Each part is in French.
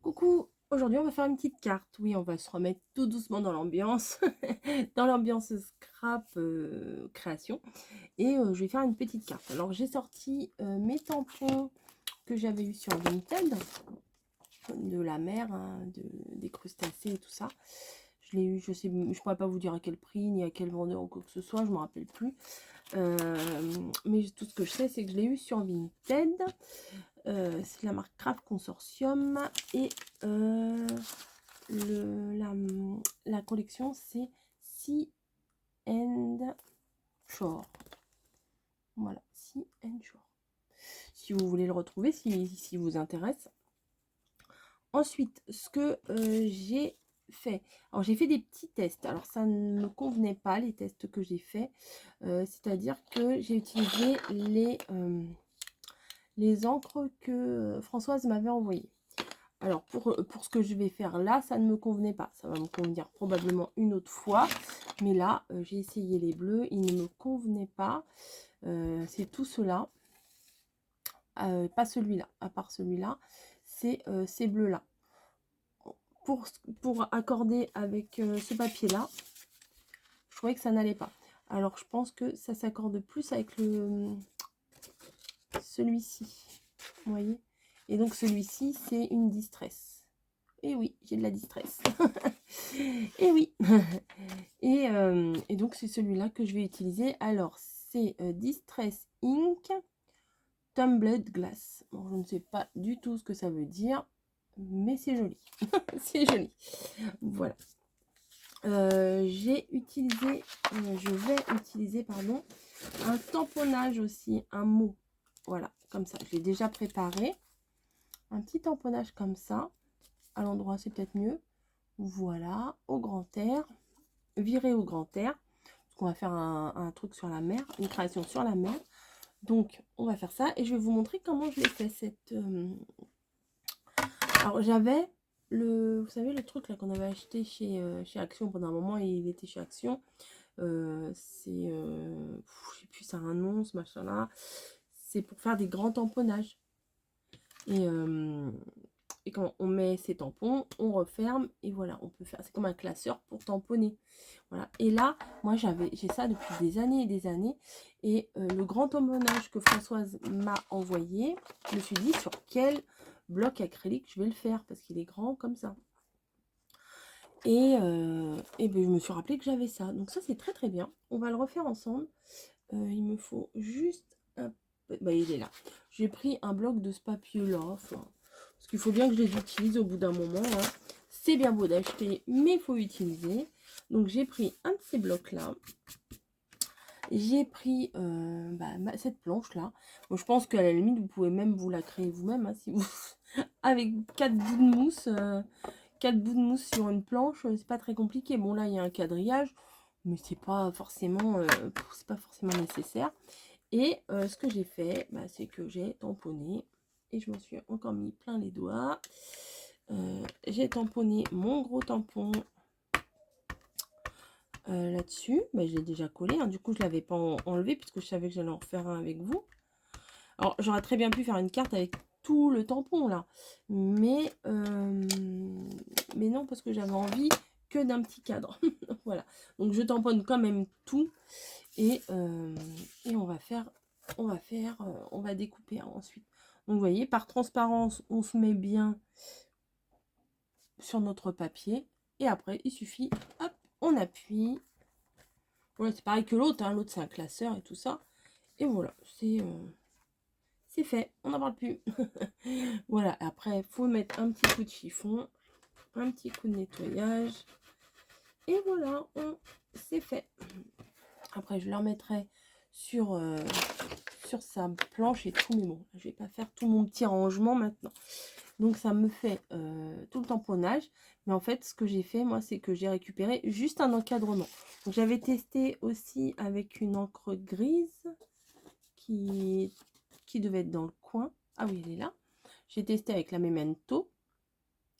Coucou, aujourd'hui on va faire une petite carte. Oui, on va se remettre tout doucement dans l'ambiance, dans l'ambiance scrap création. Et je vais faire une petite carte. Alors j'ai sorti mes tampons que j'avais eu sur Vinted, de la mer, hein, des crustacés et tout ça. Je l'ai eu, je sais, je pourrais pas vous dire à quel prix, ni à quel vendeur ou quoi que ce soit, je me rappelle plus. Mais tout ce que je sais, c'est que je l'ai eu sur Vinted. C'est la marque Craft Consortium et la collection c'est Sea and Shore. Voilà, Sea and Shore. Si vous voulez le retrouver, si vous intéresse. Ensuite, ce que j'ai fait. Alors, j'ai fait des petits tests. Alors, ça ne me convenait pas, les tests que j'ai fait. C'est-à-dire que j'ai utilisé les encres que Françoise m'avait envoyées. Alors, pour ce que je vais faire là, ça ne me convenait pas. Ça va me convenir probablement une autre fois. Mais là, j'ai essayé les bleus. Ils ne me convenaient pas. C'est tout cela. Pas celui-là. À part celui-là, c'est ces bleus-là. Pour accorder avec ce papier-là, je trouvais que ça n'allait pas. Alors, je pense que ça s'accorde plus avec celui-ci. Vous voyez? Et donc, celui-ci, c'est une distress. Et oui, j'ai de la distress. Et oui. Et donc, c'est celui-là que je vais utiliser. Alors, c'est Distress Ink Tumbled Glass. Bon, je ne sais pas du tout ce que ça veut dire, mais c'est joli. C'est joli. Voilà. Je vais utiliser, pardon, un tamponnage aussi, un mot. Voilà, comme ça. Je l'ai déjà préparé. Un petit tamponnage comme ça. À l'endroit, c'est peut-être mieux. Voilà, au grand air. Virer au grand air. Parce qu'on va faire un truc sur la mer, une création sur la mer. Donc, on va faire ça. Et je vais vous montrer comment je l'ai fait. Alors, j'avais vous savez, le truc là qu'on avait acheté chez Action pendant un moment. Et il était chez Action. Je sais plus, ça a un nom, ce machin-là. C'est pour faire des grands tamponnages. Et quand on met ces tampons, on referme et voilà, on peut faire. C'est comme un classeur pour tamponner. Voilà. Et là, moi j'ai ça depuis des années et des années. Et le grand tamponnage que Françoise m'a envoyé, je me suis dit sur quel bloc acrylique je vais le faire parce qu'il est grand comme ça. Et ben, je me suis rappelé que j'avais ça. Donc ça, c'est très très bien. On va le refaire ensemble. Il me faut juste un... Bah, il est là. J'ai pris un bloc de ce papier-là. Enfin, parce qu'il faut bien que je les utilise au bout d'un moment. Hein. C'est bien beau d'acheter, mais il faut utiliser. Donc j'ai pris un de ces blocs-là. J'ai pris cette planche-là. Bon, je pense qu'à la limite, vous pouvez même vous la créer vous-même. Hein, si vous... Avec 4 bouts de mousse. 4 bouts de mousse sur une planche, c'est pas très compliqué. Bon, là, il y a un quadrillage, mais c'est pas forcément nécessaire. Et ce que j'ai fait, c'est que j'ai tamponné et je m'en suis encore mis plein les doigts. J'ai tamponné mon gros tampon là-dessus. Je l'ai déjà collé, hein. Du coup, je l'avais pas enlevé puisque je savais que j'allais en refaire un avec vous. Alors, j'aurais très bien pu faire une carte avec tout le tampon là, mais non, parce que j'avais envie que d'un petit cadre. Voilà, donc je tamponne quand même tout et on va découper ensuite. Donc vous voyez, par transparence, on se met bien sur notre papier et après il suffit, hop, on appuie. Voilà, c'est pareil que l'autre, hein. L'autre c'est un classeur et tout ça. Et voilà, c'est fait, on n'en parle plus. Voilà, après il faut mettre un petit coup de chiffon, un petit coup de nettoyage et voilà, c'est fait. Après je le remettrai sur sa planche et tout, mais bon, je vais pas faire tout mon petit rangement maintenant. Donc ça me fait tout le tamponnage, mais en fait ce que j'ai fait moi, c'est que j'ai récupéré juste un encadrement. Donc j'avais testé aussi avec une encre grise qui devait être dans le coin. Ah oui, elle est là. J'ai testé avec la Memento,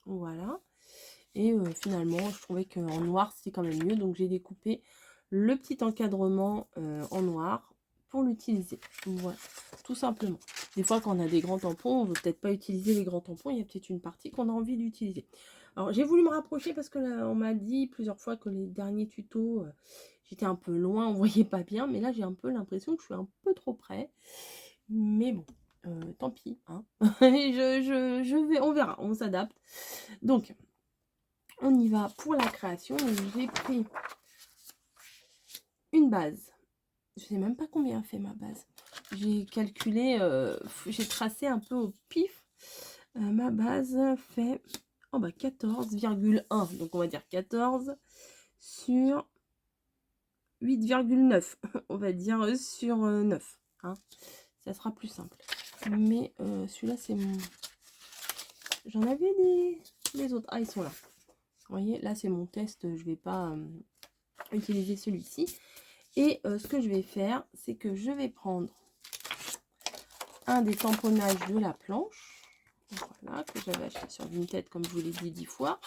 voilà. Et finalement, je trouvais qu'en noir, c'était quand même mieux. Donc, j'ai découpé le petit encadrement en noir pour l'utiliser. Voilà, tout simplement. Des fois, quand on a des grands tampons, on ne veut peut-être pas utiliser les grands tampons. Il y a peut-être une partie qu'on a envie d'utiliser. Alors, j'ai voulu me rapprocher parce que là, on m'a dit plusieurs fois que les derniers tutos, j'étais un peu loin, on voyait pas bien. Mais là, j'ai un peu l'impression que je suis un peu trop près. Mais bon, tant pis. Hein. je vais, on verra, on s'adapte. Donc, on y va pour la création. J'ai pris une base. Je sais même pas combien fait ma base. J'ai calculé, j'ai tracé un peu au pif. Ma base fait 14,1. Donc on va dire 14 sur 8,9. On va dire sur 9. Hein. Ça sera plus simple. Mais celui-là, c'est mon... J'en avais des autres. Ah, ils sont là. Vous voyez, là, c'est mon test. Je vais pas utiliser celui-ci. Et ce que je vais faire, c'est que je vais prendre un des tamponnages de la planche. Voilà, que j'avais acheté sur Vinted, comme je vous l'ai dit 10 fois.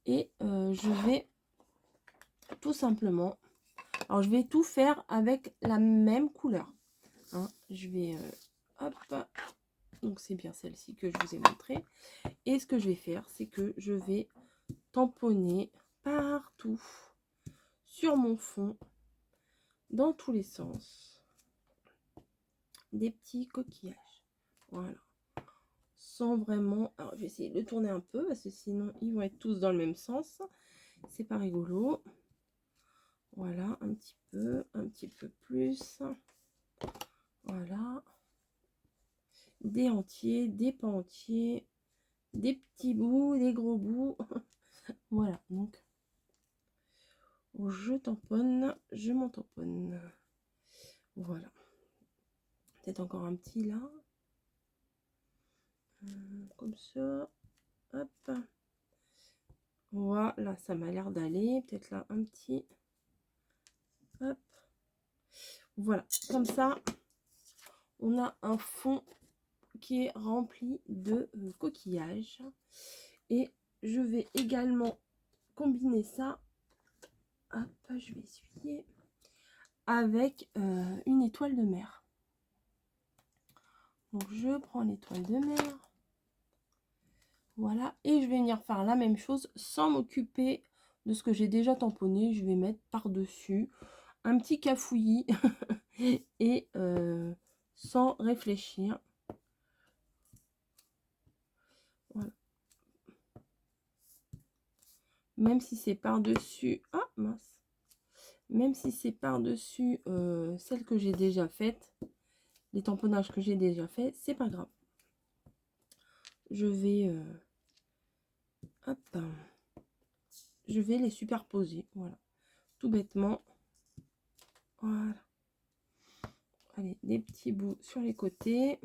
Et je vais tout simplement... Alors, je vais tout faire avec la même couleur. Hein. Je vais... hop. Donc, c'est bien celle-ci que je vous ai montré. Et ce que je vais faire, c'est que je vais tamponner partout sur mon fond, dans tous les sens, des petits coquillages. Voilà. Sans vraiment... Alors, je vais essayer de le tourner un peu, parce que sinon, ils vont être tous dans le même sens. C'est pas rigolo. Voilà, un petit peu plus. Voilà. Des entiers, des pas entiers, des petits bouts, des gros bouts. Voilà, donc je tamponne, je m'en tamponne. Voilà. Peut-être encore un petit là. Comme ça. Hop. Voilà, ça m'a l'air d'aller. Peut-être là un petit. Hop. Voilà, comme ça, on a un fond qui est rempli de coquillages. Et je vais également combiner ça. Hop, je vais essuyer. Avec une étoile de mer. Donc je prends l'étoile de mer. Voilà. Et je vais venir faire la même chose sans m'occuper de ce que j'ai déjà tamponné. Je vais mettre par-dessus un petit cafouillis et sans réfléchir. Voilà. Même si c'est par-dessus... Ah mince. Même si c'est par-dessus celle que j'ai déjà faite, les tamponnages que j'ai déjà fait, c'est pas grave. Je vais... hop. Je vais les superposer. Voilà. Tout bêtement. Voilà. Allez, des petits bouts sur les côtés.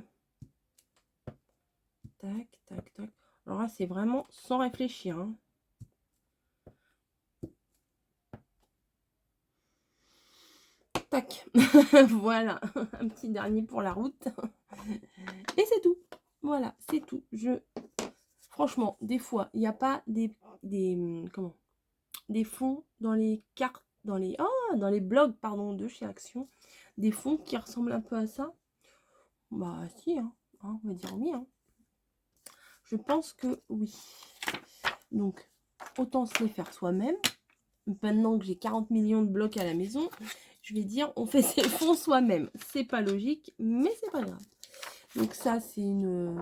Tac, tac, tac. Alors là, c'est vraiment sans réfléchir. Hein. Tac. Voilà. Un petit dernier pour la route. Et c'est tout. Voilà, c'est tout. Franchement, des fois, il n'y a pas des fonds dans les cartes, dans les blogs, pardon, de chez Action. Des fonds qui ressemblent un peu à ça. Bah si, hein. On va dire oui, hein. Je pense que oui. Donc, autant se les faire soi-même. Maintenant que j'ai 40 millions de blocs à la maison, je vais dire on fait ses fonds soi-même. C'est pas logique, mais c'est pas grave. Donc ça, c'est une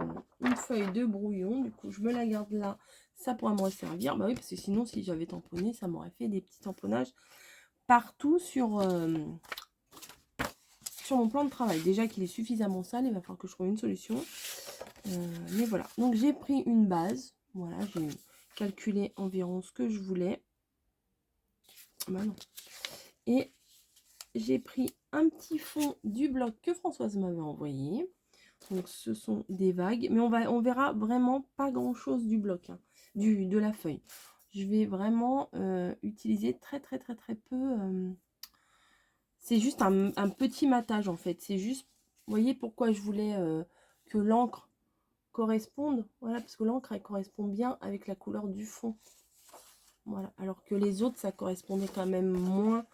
feuille de brouillon. Du coup, je me la garde là. Ça pourra me servir. Bah oui, parce que sinon, si j'avais tamponné, ça m'aurait fait des petits tamponnages partout sur mon plan de travail. Déjà qu'il est suffisamment sale, il va falloir que je trouve une solution. Mais voilà. Donc, j'ai pris une base. Voilà, j'ai calculé environ ce que je voulais. Bah non. Et j'ai pris un petit fond du bloc que Françoise m'avait envoyé. Donc ce sont des vagues, mais on verra vraiment pas grand chose du bloc, hein, de la feuille. Je vais vraiment utiliser très peu. C'est juste un petit matage en fait. C'est juste, vous voyez pourquoi je voulais que l'encre corresponde. Voilà, parce que l'encre elle correspond bien avec la couleur du fond. Voilà, alors que les autres ça correspondait quand même moins.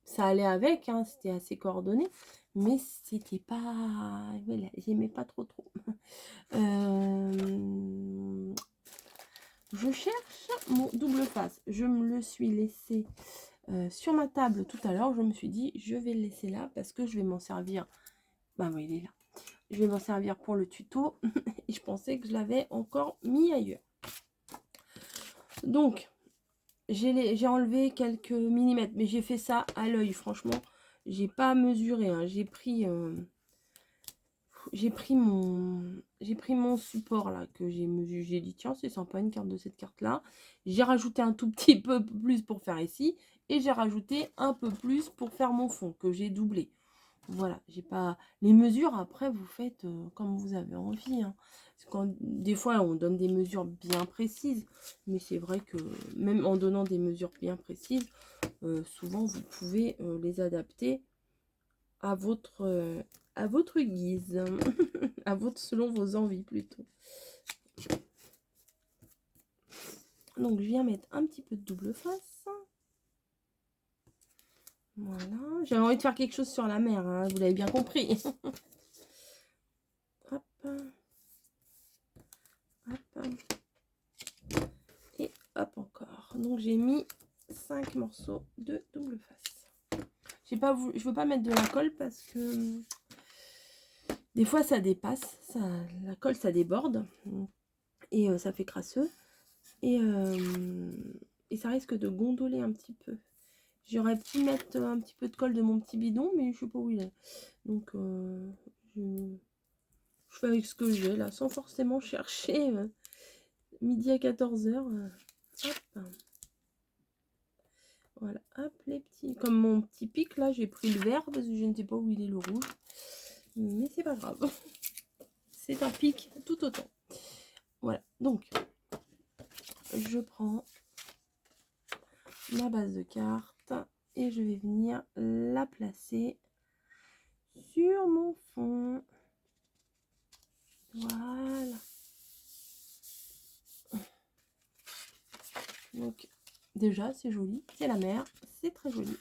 ça allait avec, hein, c'était assez coordonné, mais c'était pas, voilà, j'aimais pas trop. Je cherche mon double face. Je me le suis laissé sur ma table tout à l'heure. Je me suis dit, je vais le laisser là parce que je vais m'en servir. Bah oui, il est là. Je vais m'en servir pour le tuto. Et je pensais que je l'avais encore mis ailleurs. Donc, j'ai enlevé quelques millimètres, mais j'ai fait ça à l'œil, franchement. J'ai pas mesuré, hein. J'ai pris mon support là que j'ai mesuré. J'ai dit tiens, c'est sympa une carte de cette carte là. J'ai rajouté un tout petit peu plus pour faire ici et j'ai rajouté un peu plus pour faire mon fond que j'ai doublé. Voilà, j'ai pas les mesures. Après, vous faites comme vous avez envie, hein. Des fois, on donne des mesures bien précises, mais c'est vrai que même en donnant des mesures bien précises, souvent vous pouvez les adapter à votre guise, selon vos envies plutôt. Donc je viens mettre un petit peu de double face. Voilà, j'avais envie de faire quelque chose sur la mer, hein, vous l'avez bien compris. Hop. Hop. Et hop encore. Donc j'ai mis 5 morceaux de double face. Je veux pas mettre de la colle parce que des fois ça dépasse, la colle ça déborde et ça fait crasseux et ça risque de gondoler un petit peu. J'aurais pu mettre un petit peu de colle de mon petit bidon, mais je sais pas où il est. Donc je fais avec ce que j'ai là, sans forcément chercher midi à 14h. Hop. Voilà, hop, les petits. Comme mon petit pic là, j'ai pris le vert parce que je ne sais pas où il est le rouge. Mais c'est pas grave. C'est un pic tout autant. Voilà, donc je prends ma base de carte et je vais venir la placer sur mon fond. Voilà. Donc déjà c'est joli, c'est la mer, c'est très joli.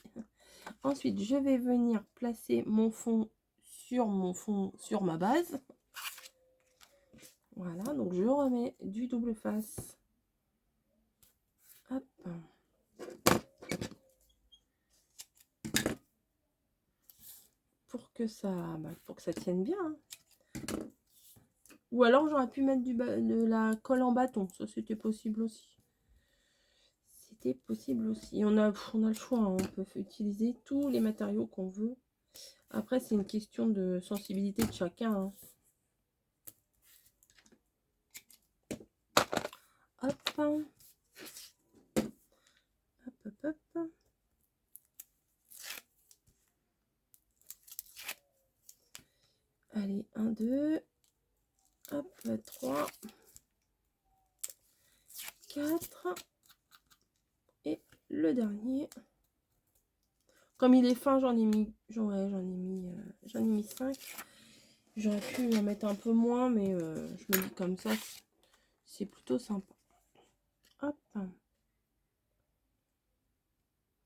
Ensuite je vais venir placer mon fond, sur ma base. Voilà, donc je remets du double face. Hop. Pour que ça tienne bien, hein. Ou alors j'aurais pu mettre de la colle en bâton, ça c'était possible aussi. C'était possible aussi. On a le choix, hein. On peut utiliser tous les matériaux qu'on veut. Après c'est une question de sensibilité de chacun, hein. Hop. Hop, hop, hop. Allez, 1, 2. Hop, 3. 4. Et le dernier. Comme il est fin, j'en ai mis 5. J'aurais pu en mettre un peu moins, mais je me dis comme ça, c'est plutôt sympa. Hop.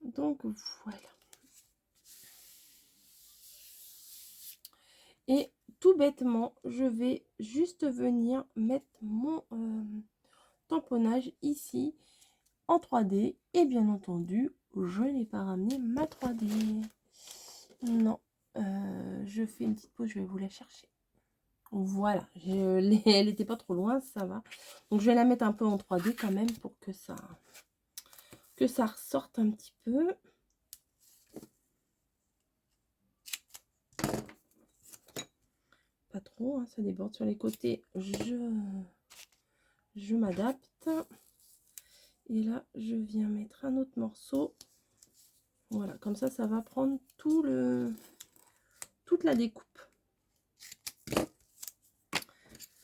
Donc voilà. Et tout bêtement, je vais juste venir mettre mon tamponnage ici en 3D. Et bien entendu, je n'ai pas ramené ma 3D. Non. Je fais une petite pause, je vais vous la chercher. Voilà, elle n'était pas trop loin, ça va. Donc je vais la mettre un peu en 3D quand même pour que ça ressorte un petit peu. Pas trop, hein, ça déborde sur les côtés. Je m'adapte. Et là, je viens mettre un autre morceau. Voilà, comme ça va prendre toute la découpe.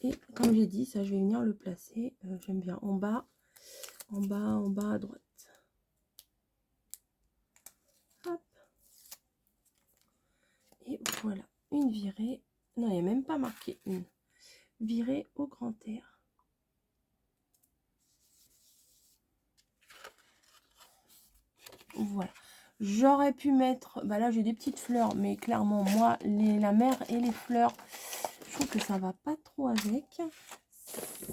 Et comme j'ai dit, ça, je vais venir le placer. J'aime bien en bas, à droite. Hop. Et voilà, une virée. Non, il n'y a même pas marqué une. Virée au grand air. Voilà. J'aurais pu mettre, bah là j'ai des petites fleurs, mais clairement moi la mer et les fleurs, je trouve que ça va pas trop avec.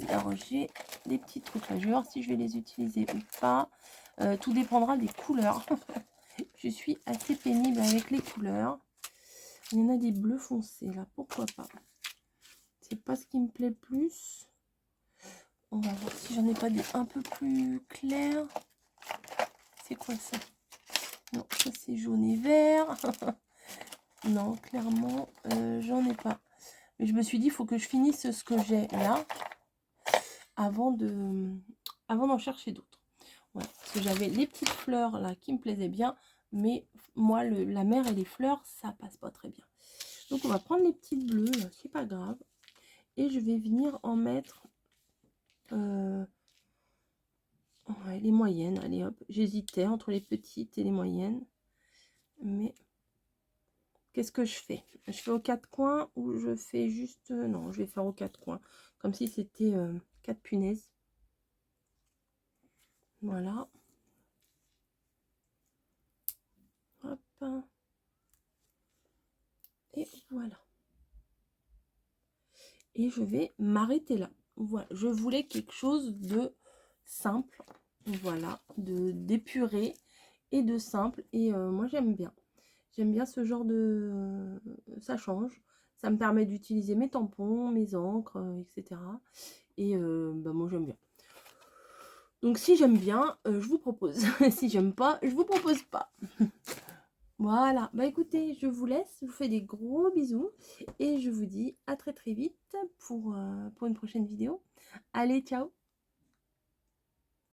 Alors j'ai des petits trucs là, je vais voir si je vais les utiliser ou pas. Tout dépendra des couleurs. Je suis assez pénible avec les couleurs. Il y en a des bleus foncés là, pourquoi pas. C'est pas ce qui me plaît le plus. On va voir si j'en ai pas des un peu plus clairs. C'est quoi ça? Non, ça c'est jaune et vert. Non, clairement, j'en ai pas. Mais je me suis dit, il faut que je finisse ce que j'ai là avant d'en chercher d'autres. Voilà, parce que j'avais les petites fleurs là qui me plaisaient bien, mais moi, la mer et les fleurs, ça passe pas très bien. Donc on va prendre les petites bleues, c'est pas grave. Et je vais venir en mettre ouais, les moyennes. Allez hop, j'hésitais entre les petites et les moyennes. Mais qu'est-ce que je fais? Je fais aux quatre coins ou je fais juste... non, je vais faire aux quatre coins. Comme si c'était 4 punaises. Voilà. Hop. Et voilà. Et je vais m'arrêter là. Voilà. Je voulais quelque chose de simple. Voilà. D'épuré et de simple. Et moi, j'aime bien. J'aime bien ce genre de... ça change. Ça me permet d'utiliser mes tampons, mes encres, etc. Et bah, moi, j'aime bien. Donc, si j'aime bien, je vous propose. Si j'aime pas, je vous propose pas. Voilà. Bah, écoutez, je vous laisse. Je vous fais des gros bisous. Et je vous dis à très très vite pour une prochaine vidéo. Allez, ciao!